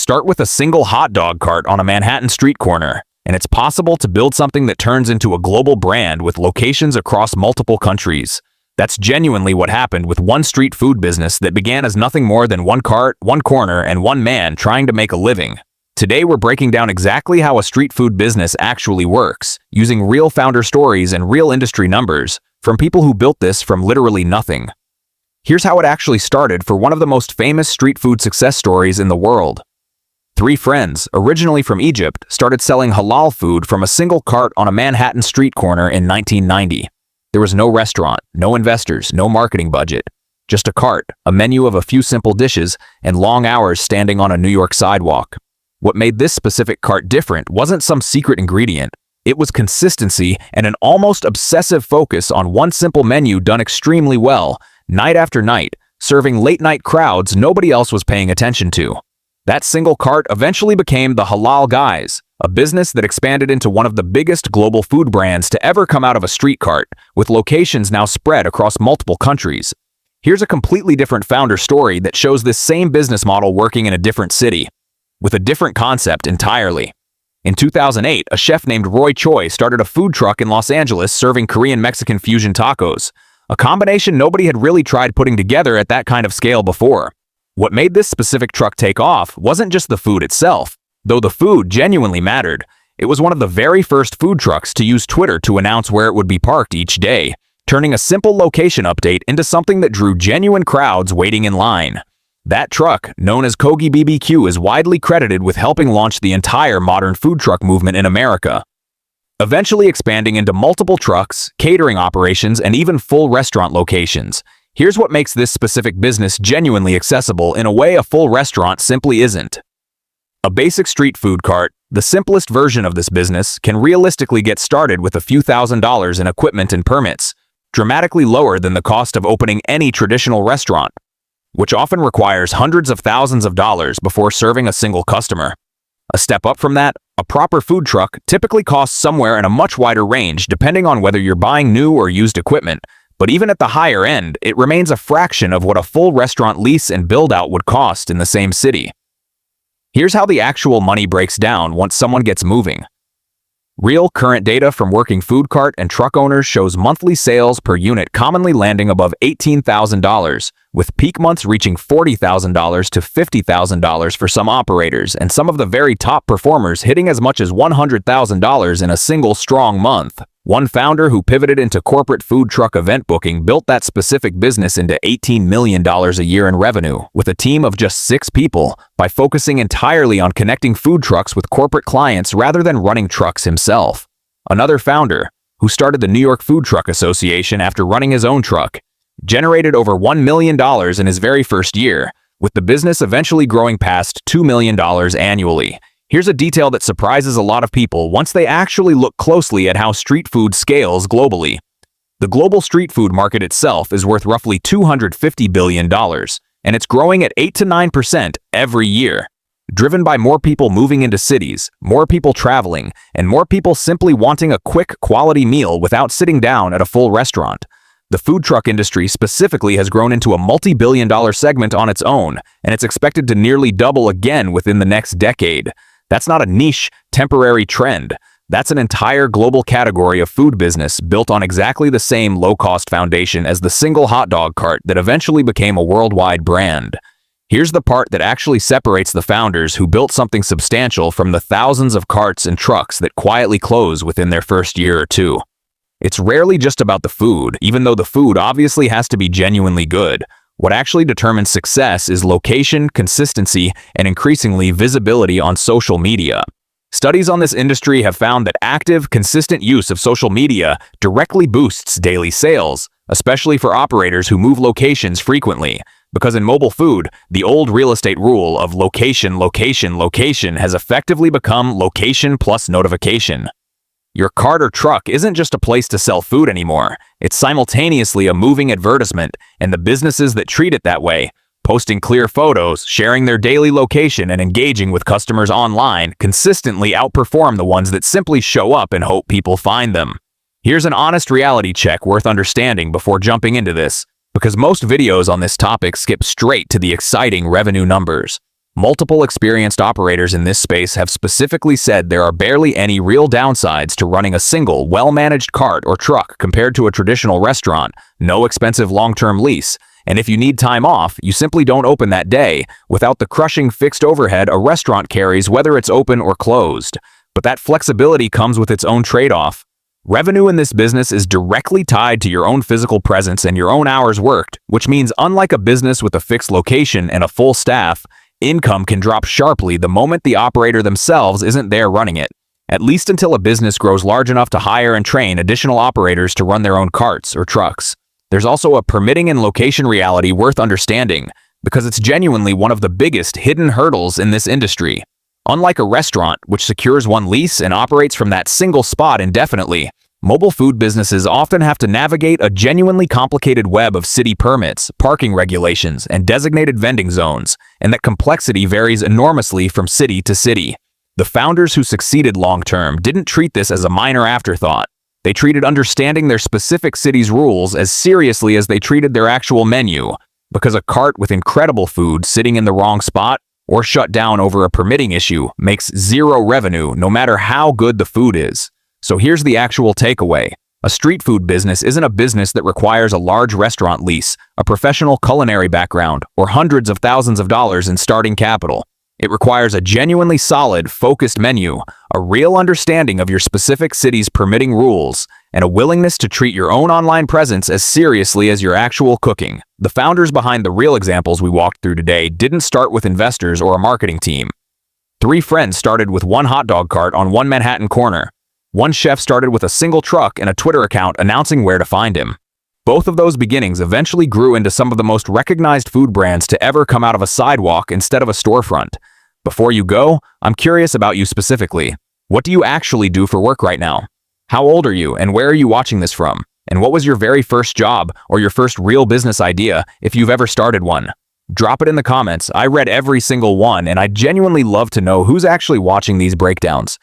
Start with a single hot dog cart on a Manhattan street corner, and it's possible to build something that turns into a global brand with locations across multiple countries. That's genuinely what happened with one street food business that began as nothing more than one cart, one corner, and one man trying to make a living. Today we're breaking down exactly how a street food business actually works, using real founder stories and real industry numbers, from people who built this from literally nothing. Here's how it actually started for one of the most famous street food success stories in the world. Three friends, originally from Egypt, started selling halal food from a single cart on a Manhattan street corner in 1990. There was no restaurant, no investors, no marketing budget. Just a cart, a menu of a few simple dishes, and long hours standing on a New York sidewalk. What made this specific cart different wasn't some secret ingredient. It was consistency and an almost obsessive focus on one simple menu done extremely well, night after night, serving late-night crowds nobody else was paying attention to. That single cart eventually became the Halal Guys, a business that expanded into one of the biggest global food brands to ever come out of a street cart, with locations now spread across multiple countries. Here's a completely different founder story that shows this same business model working in a different city, with a different concept entirely. In 2008, a chef named Roy Choi started a food truck in Los Angeles serving Korean-Mexican fusion tacos, a combination nobody had really tried putting together at that kind of scale before. What made this specific truck take off wasn't just the food itself, though the food genuinely mattered. It was one of the very first food trucks to use Twitter to announce where it would be parked each day, turning a simple location update into something that drew genuine crowds waiting in line. That truck, known as Kogi BBQ, is widely credited with helping launch the entire modern food truck movement in America, eventually expanding into multiple trucks, catering operations, and even full restaurant locations. Here's what makes this specific business genuinely accessible in a way a full restaurant simply isn't. A basic street food cart, the simplest version of this business, can realistically get started with a few $1,000s in equipment and permits, dramatically lower than the cost of opening any traditional restaurant, which often requires hundreds of thousands of dollars before serving a single customer. A step up from that, a proper food truck typically costs somewhere in a much wider range depending on whether you're buying new or used equipment. But even at the higher end, it remains a fraction of what a full restaurant lease and build-out would cost in the same city. Here's how the actual money breaks down once someone gets moving. Real current data from working food cart and truck owners shows monthly sales per unit commonly landing above $18,000, with peak months reaching $40,000 to $50,000 for some operators, and some of the very top performers hitting as much as $100,000 in a single strong month. One founder who pivoted into corporate food truck event booking built that specific business into $18 million a year in revenue, with a team of just 6 people, by focusing entirely on connecting food trucks with corporate clients rather than running trucks himself. Another founder, who started the New York Food Truck Association after running his own truck, generated over $1 million in his very first year, with the business eventually growing past $2 million annually. Here's a detail that surprises a lot of people once they actually look closely at how street food scales globally. The global street food market itself is worth roughly $250 billion, and it's growing at 8 to 9% every year, driven by more people moving into cities, more people traveling, and more people simply wanting a quick, quality meal without sitting down at a full restaurant. The food truck industry specifically has grown into a multi-billion-dollar segment on its own, and it's expected to nearly double again within the next decade. That's not a niche, temporary trend. That's an entire global category of food business built on exactly the same low-cost foundation as the single hot dog cart that eventually became a worldwide brand. Here's the part that actually separates the founders who built something substantial from the thousands of carts and trucks that quietly close within their first year or two. It's rarely just about the food, even though the food obviously has to be genuinely good. What actually determines success is location, consistency, and increasingly visibility on social media. Studies on this industry have found that active, consistent use of social media directly boosts daily sales, especially for operators who move locations frequently. Because in mobile food, the old real estate rule of location, location, location has effectively become location plus notification. Your cart or truck isn't just a place to sell food anymore. It's simultaneously a moving advertisement, and the businesses that treat it that way, posting clear photos, sharing their daily location, and engaging with customers online, consistently outperform the ones that simply show up and hope people find them. Here's an honest reality check worth understanding before jumping into this, because most videos on this topic skip straight to the exciting revenue numbers. Multiple experienced operators in this space have specifically said there are barely any real downsides to running a single, well-managed cart or truck compared to a traditional restaurant, no expensive long-term lease, and if you need time off, you simply don't open that day, without the crushing fixed overhead a restaurant carries whether it's open or closed. But that flexibility comes with its own trade-off. Revenue in this business is directly tied to your own physical presence and your own hours worked, which means unlike a business with a fixed location and a full staff, income can drop sharply the moment the operator themselves isn't there running it, at least until a business grows large enough to hire and train additional operators to run their own carts or trucks. There's also a permitting and location reality worth understanding, because it's genuinely one of the biggest hidden hurdles in this industry. Unlike a restaurant, which secures one lease and operates from that single spot indefinitely, mobile food businesses often have to navigate a genuinely complicated web of city permits, parking regulations, and designated vending zones, and that complexity varies enormously from city to city. The founders who succeeded long-term didn't treat this as a minor afterthought. They treated understanding their specific city's rules as seriously as they treated their actual menu, because a cart with incredible food sitting in the wrong spot or shut down over a permitting issue makes zero revenue no matter how good the food is. So here's the actual takeaway. A street food business isn't a business that requires a large restaurant lease, a professional culinary background, or hundreds of thousands of dollars in starting capital. It requires a genuinely solid, focused menu, a real understanding of your specific city's permitting rules, and a willingness to treat your own online presence as seriously as your actual cooking. The founders behind the real examples we walked through today didn't start with investors or a marketing team. 3 friends started with one hot dog cart on one Manhattan corner. One chef started with a single truck and a Twitter account announcing where to find him. Both of those beginnings eventually grew into some of the most recognized food brands to ever come out of a sidewalk instead of a storefront. Before you go, I'm curious about you specifically. What do you actually do for work right now? How old are you, and where are you watching this from? And what was your very first job or your first real business idea, if you've ever started one? Drop it in the comments. I read every single one, and I genuinely love to know who's actually watching these breakdowns.